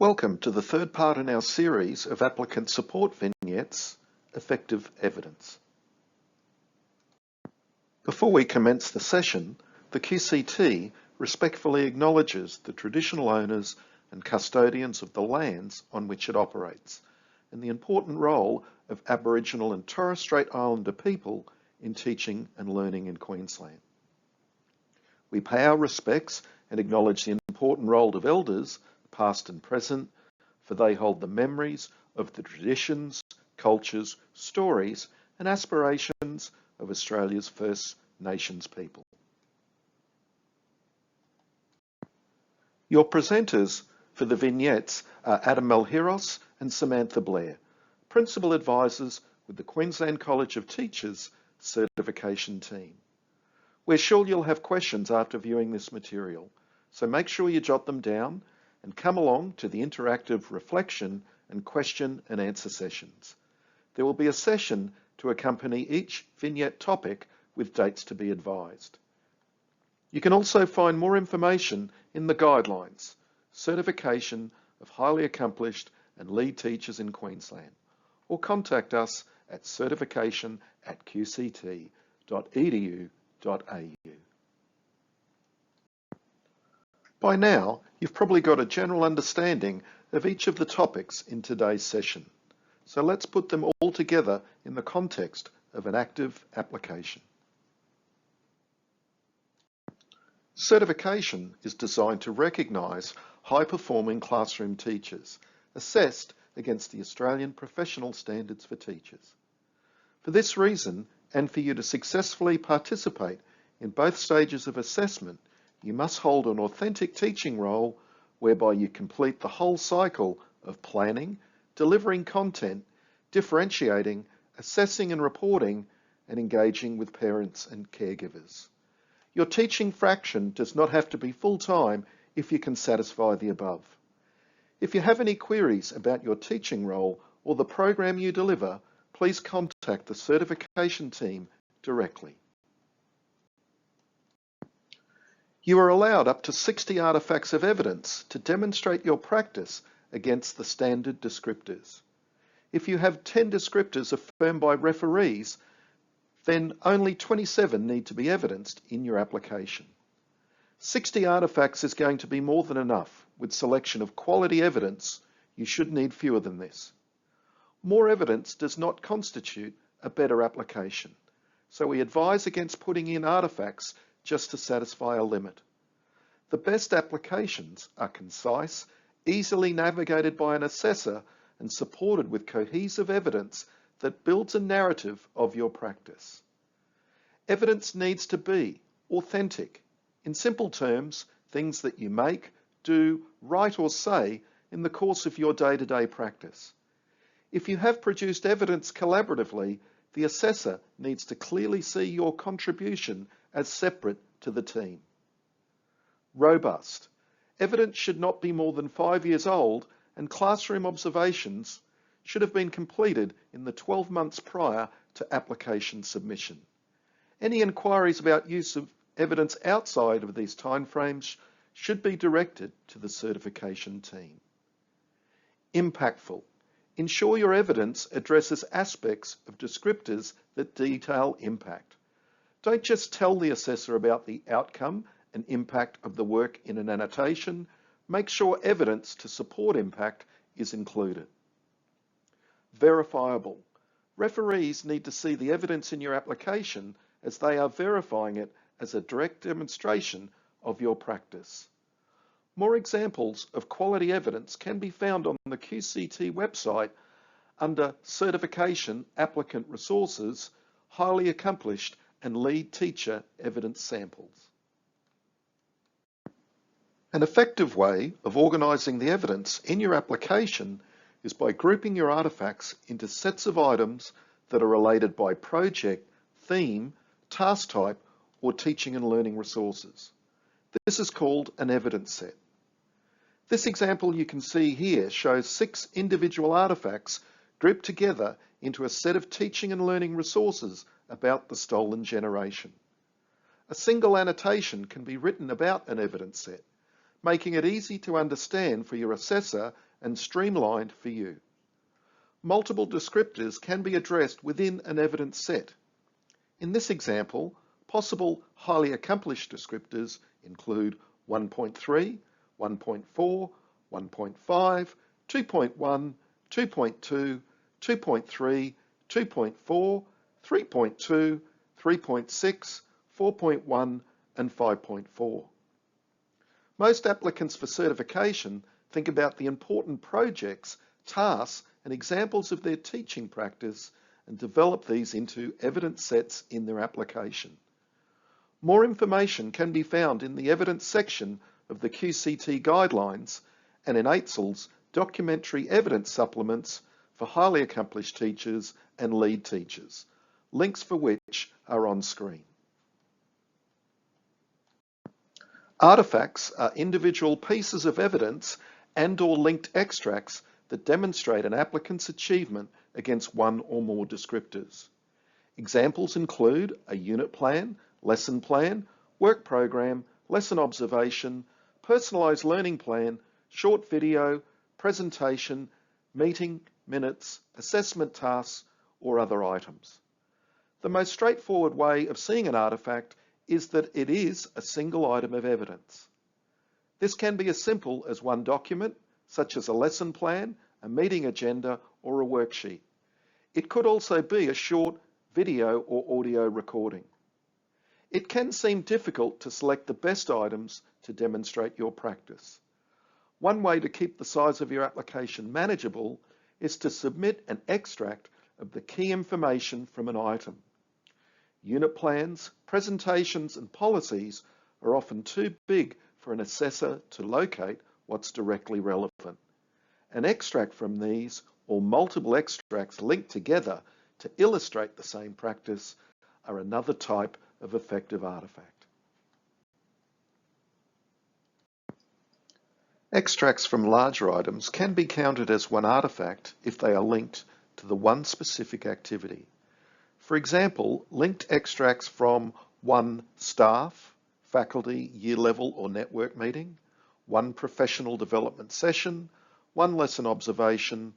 Welcome to the third part in our series of applicant support vignettes, Effective Evidence. Before we commence the session, the QCT respectfully acknowledges the traditional owners and custodians of the lands on which it operates, and the important role of Aboriginal and Torres Strait Islander people in teaching and learning in Queensland. We pay our respects and acknowledge the important role of elders, past and present, for they hold the memories of the traditions, cultures, stories and aspirations of Australia's First Nations people. Your presenters for the vignettes are Adam Malheiros and Samantha Blair, Principal Advisors with the Queensland College of Teachers Certification Team. We're sure you'll have questions after viewing this material, so make sure you jot them down and come along to the interactive reflection and question and answer sessions. There will be a session to accompany each vignette topic with dates to be advised. You can also find more information in the guidelines, Certification of Highly Accomplished and Lead Teachers in Queensland, or contact us at certification@qct.edu.au. By now, you've probably got a general understanding of each of the topics in today's session. So let's put them all together in the context of an active application. Certification is designed to recognise high-performing classroom teachers, assessed against the Australian Professional Standards for Teachers. For this reason, and for you to successfully participate in both stages of assessment, you must hold an authentic teaching role whereby you complete the whole cycle of planning, delivering content, differentiating, assessing and reporting, and engaging with parents and caregivers. Your teaching fraction does not have to be full-time if you can satisfy the above. If you have any queries about your teaching role or the program you deliver, please contact the certification team directly. You are allowed up to 60 artefacts of evidence to demonstrate your practice against the standard descriptors. If you have 10 descriptors affirmed by referees, then only 27 need to be evidenced in your application. 60 artefacts is going to be more than enough. With selection of quality evidence, you should need fewer than this. More evidence does not constitute a better application, so we advise against putting in artefacts just to satisfy a limit. The best applications are concise, easily navigated by an assessor, and supported with cohesive evidence that builds a narrative of your practice. Evidence needs to be authentic. In simple terms, things that you make, do, write or say in the course of your day-to-day practice. If you have produced evidence collaboratively, the assessor needs to clearly see your contribution as separate to the team. Robust. Evidence should not be more than 5 years old, and classroom observations should have been completed in the 12 months prior to application submission. Any inquiries about use of evidence outside of these timeframes should be directed to the certification team. Impactful. Ensure your evidence addresses aspects of descriptors that detail impact. Don't just tell the assessor about the outcome and impact of the work in an annotation. Make sure evidence to support impact is included. Verifiable. Referees need to see the evidence in your application as they are verifying it as a direct demonstration of your practice. More examples of quality evidence can be found on the QCT website under Certification Applicant Resources, Highly Accomplished and Lead Teacher Evidence Samples. An effective way of organising the evidence in your application is by grouping your artefacts into sets of items that are related by project, theme, task type, or teaching and learning resources. This is called an evidence set. This example you can see here shows 6 individual artefacts grouped together into a set of teaching and learning resources about the stolen generation. A single annotation can be written about an evidence set, making it easy to understand for your assessor and streamlined for you. Multiple descriptors can be addressed within an evidence set. In this example, possible highly accomplished descriptors include 1.3, 1.4, 1.5, 2.1, 2.2, 2.3, 2.4, 3.2, 3.6, 4.1, and 5.4. Most applicants for certification think about the important projects, tasks, and examples of their teaching practice and develop these into evidence sets in their application. More information can be found in the evidence section of the QCT guidelines and in AITSL's documentary evidence supplements for highly accomplished teachers and lead teachers, links for which are on screen. Artifacts are individual pieces of evidence and/or linked extracts that demonstrate an applicant's achievement against one or more descriptors. Examples include a unit plan, lesson plan, work program, lesson observation, personalised learning plan, short video, presentation, meeting minutes, assessment tasks, or other items. The most straightforward way of seeing an artifact is that it is a single item of evidence. This can be as simple as one document, such as a lesson plan, a meeting agenda, or a worksheet. It could also be a short video or audio recording. It can seem difficult to select the best items to demonstrate your practice. One way to keep the size of your application manageable is to submit an extract of the key information from an item. Unit plans, presentations, and policies are often too big for an assessor to locate what's directly relevant. An extract from these, or multiple extracts linked together to illustrate the same practice, are another type of effective artifact. Extracts from larger items can be counted as one artifact if they are linked to the one specific activity. For example, linked extracts from one staff, faculty, year level or network meeting, one professional development session, one lesson observation,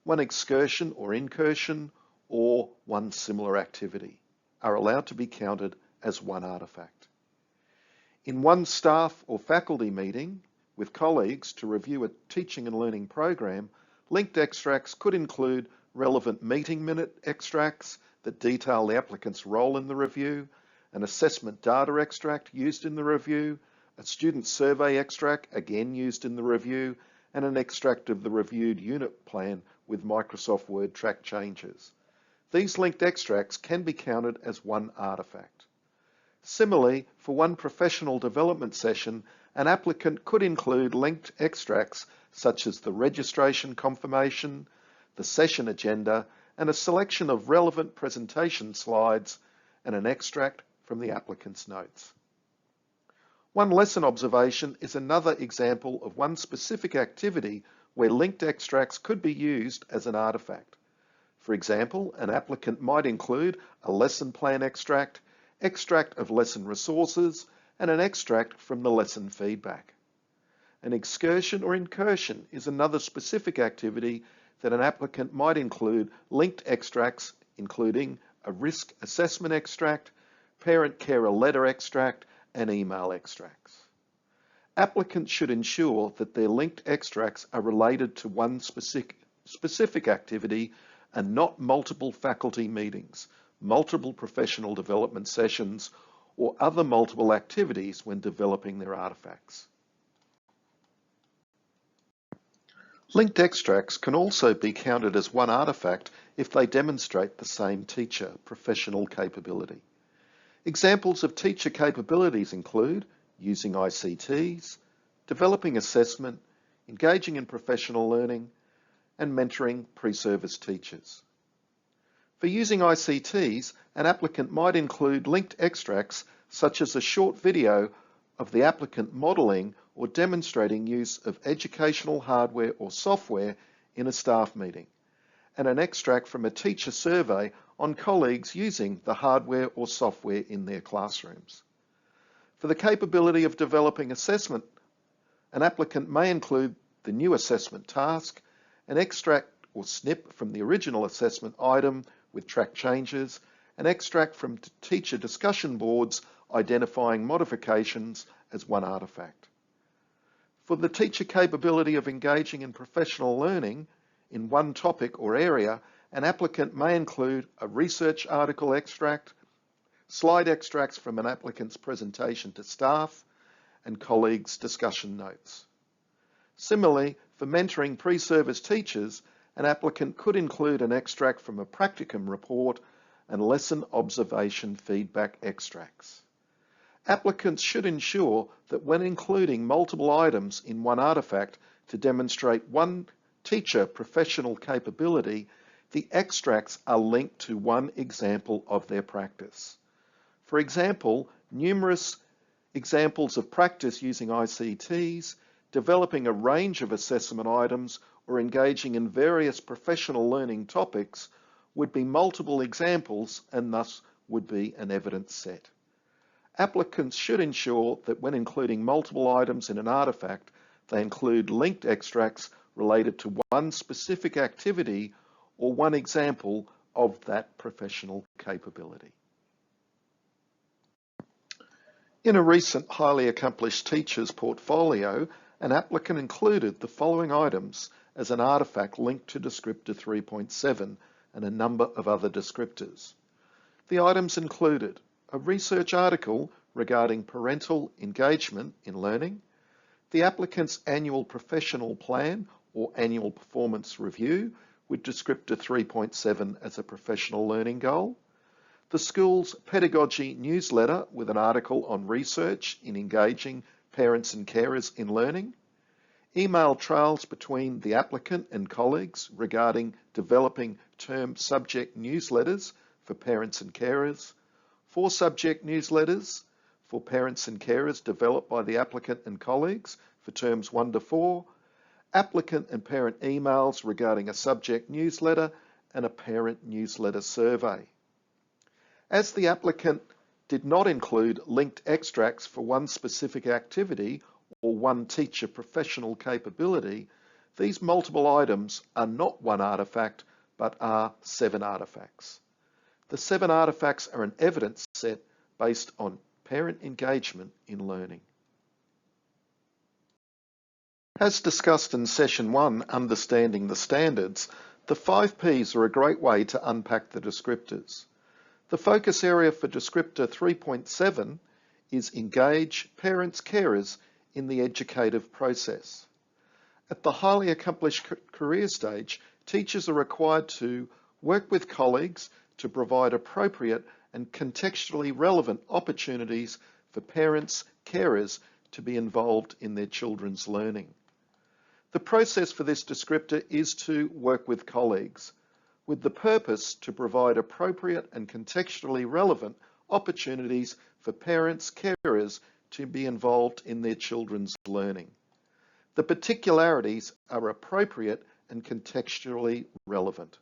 one excursion or incursion, or one similar activity are allowed to be counted as one artifact. In one staff or faculty meeting with colleagues to review a teaching and learning program, linked extracts could include relevant meeting minute extracts that detail the applicant's role in the review, an assessment data extract used in the review, a student survey extract again used in the review, and an extract of the reviewed unit plan with Microsoft Word track changes. These linked extracts can be counted as one artifact. Similarly, for one professional development session, an applicant could include linked extracts such as the registration confirmation, the session agenda, and a selection of relevant presentation slides, and an extract from the applicant's notes. One lesson observation is another example of one specific activity where linked extracts could be used as an artifact. For example, an applicant might include a lesson plan extract, extract of lesson resources, and an extract from the lesson feedback. An excursion or incursion is another specific activity that an applicant might include linked extracts, including a risk assessment extract, parent-carer letter extract, and email extracts. Applicants should ensure that their linked extracts are related to one specific activity and not multiple faculty meetings, multiple professional development sessions, or other multiple activities when developing their artifacts. Linked extracts can also be counted as one artifact if they demonstrate the same teacher professional capability. Examples of teacher capabilities include using ICTs, developing assessment, engaging in professional learning, and mentoring pre-service teachers. For using ICTs, an applicant might include linked extracts such as a short video of the applicant modelling or demonstrating use of educational hardware or software in a staff meeting, and an extract from a teacher survey on colleagues using the hardware or software in their classrooms. For the capability of developing assessment An applicant may include the new assessment task, an extract or snip from the original assessment item with track changes, an extract from teacher discussion boards identifying modifications as one artifact. For the teacher capability of engaging in professional learning in one topic or area, an applicant may include a research article extract, slide extracts from an applicant's presentation to staff, and colleagues' discussion notes. Similarly, for mentoring pre-service teachers, an applicant could include an extract from a practicum report and lesson observation feedback extracts. Applicants should ensure that when including multiple items in one artifact to demonstrate one teacher professional capability, the extracts are linked to one example of their practice. For example, numerous examples of practice using ICTs, developing a range of assessment items, or engaging in various professional learning topics would be multiple examples and thus would be an evidence set. Applicants should ensure that when including multiple items in an artifact, they include linked extracts related to one specific activity or one example of that professional capability. In a recent highly accomplished teacher's portfolio, an applicant included the following items as an artifact linked to descriptor 3.7 and a number of other descriptors. The items included a research article regarding parental engagement in learning, the applicant's annual professional plan or annual performance review with descriptor 3.7 as a professional learning goal, the school's pedagogy newsletter with an article on research in engaging parents and carers in learning, email trails between the applicant and colleagues regarding developing term subject newsletters for parents and carers, 4 subject newsletters for parents and carers developed by the applicant and colleagues for terms 1 to 4, applicant and parent emails regarding a subject newsletter and a parent newsletter survey. As the applicant did not include linked extracts for one specific activity or one teacher professional capability, these multiple items are not one artifact but are 7 artifacts. The 7 artifacts are an evidence set based on parent engagement in learning. As discussed in session 1, Understanding the Standards, the 5 Ps are a great way to unpack the descriptors. The focus area for descriptor 3.7 is engage parents, carers in the educative process. At the highly accomplished career stage, teachers are required to work with colleagues to provide appropriate and contextually relevant opportunities for parents, carers to be involved in their children's learning. The process for this descriptor is to work with colleagues, with the purpose to provide appropriate and contextually relevant opportunities for parents, carers to be involved in their children's learning. The particularities are appropriate and contextually relevant.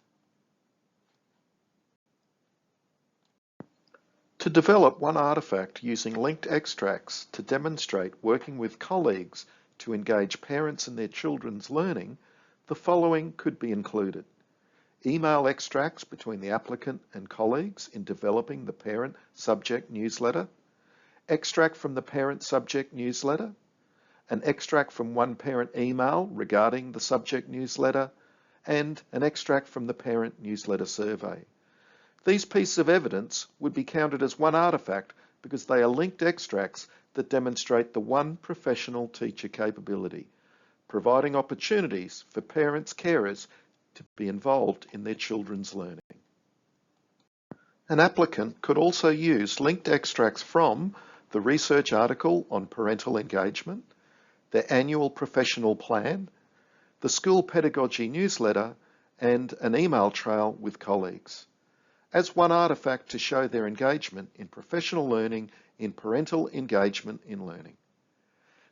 To develop one artifact using linked extracts to demonstrate working with colleagues to engage parents in their children's learning, the following could be included. Email extracts between the applicant and colleagues in developing the parent subject newsletter, extract from the parent subject newsletter, an extract from one parent email regarding the subject newsletter, and an extract from the parent newsletter survey. These pieces of evidence would be counted as one artifact because they are linked extracts that demonstrate the one professional teacher capability, providing opportunities for parents, carers to be involved in their children's learning. An applicant could also use linked extracts from the research article on parental engagement, their annual professional plan, the school pedagogy newsletter, and an email trail with colleagues, as one artifact to show their engagement in professional learning in parental engagement in learning.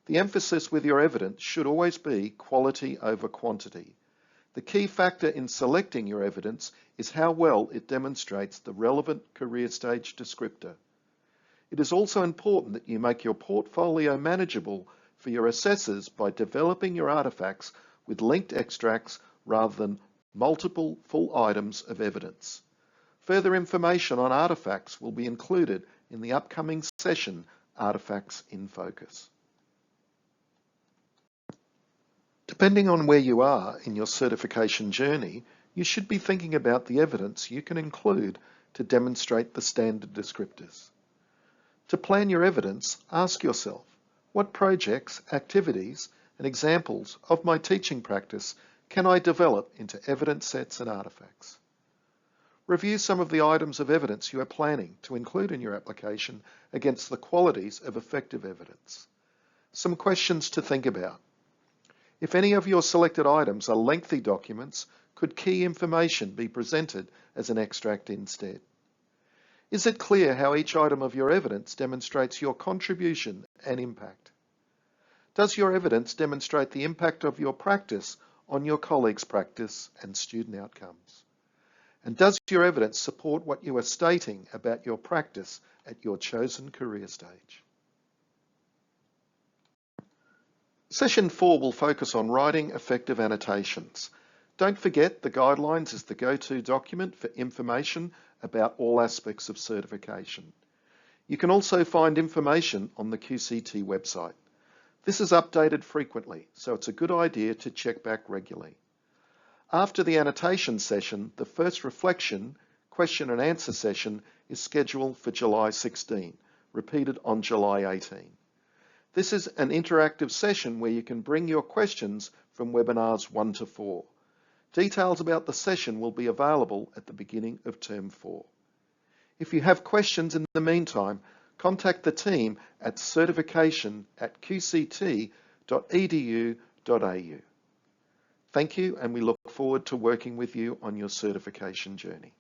The emphasis with your evidence should always be quality over quantity. The key factor in selecting your evidence is how well it demonstrates the relevant career stage descriptor. It is also important that you make your portfolio manageable for your assessors by developing your artifacts with linked extracts rather than multiple full items of evidence. Further information on artifacts will be included in the upcoming session, Artifacts in Focus. Depending on where you are in your certification journey, you should be thinking about the evidence you can include to demonstrate the standard descriptors. To plan your evidence, ask yourself, what projects, activities, and examples of my teaching practice can I develop into evidence sets and artifacts? Review some of the items of evidence you are planning to include in your application against the qualities of effective evidence. Some questions to think about. If any of your selected items are lengthy documents, could key information be presented as an extract instead? Is it clear how each item of your evidence demonstrates your contribution and impact? Does your evidence demonstrate the impact of your practice on your colleagues' practice and student outcomes? And does your evidence support what you are stating about your practice at your chosen career stage? Session 4 will focus on writing effective annotations. Don't forget the guidelines is the go-to document for information about all aspects of certification. You can also find information on the QCT website. This is updated frequently, so it's a good idea to check back regularly. After the annotation session, the first reflection, question and answer session is scheduled for July 16, repeated on July 18. This is an interactive session where you can bring your questions from webinars 1 to 4. Details about the session will be available at the beginning of Term 4. If you have questions in the meantime, contact the team at certification@qct.edu.au. Thank you, and we look forward to working with you on your certification journey.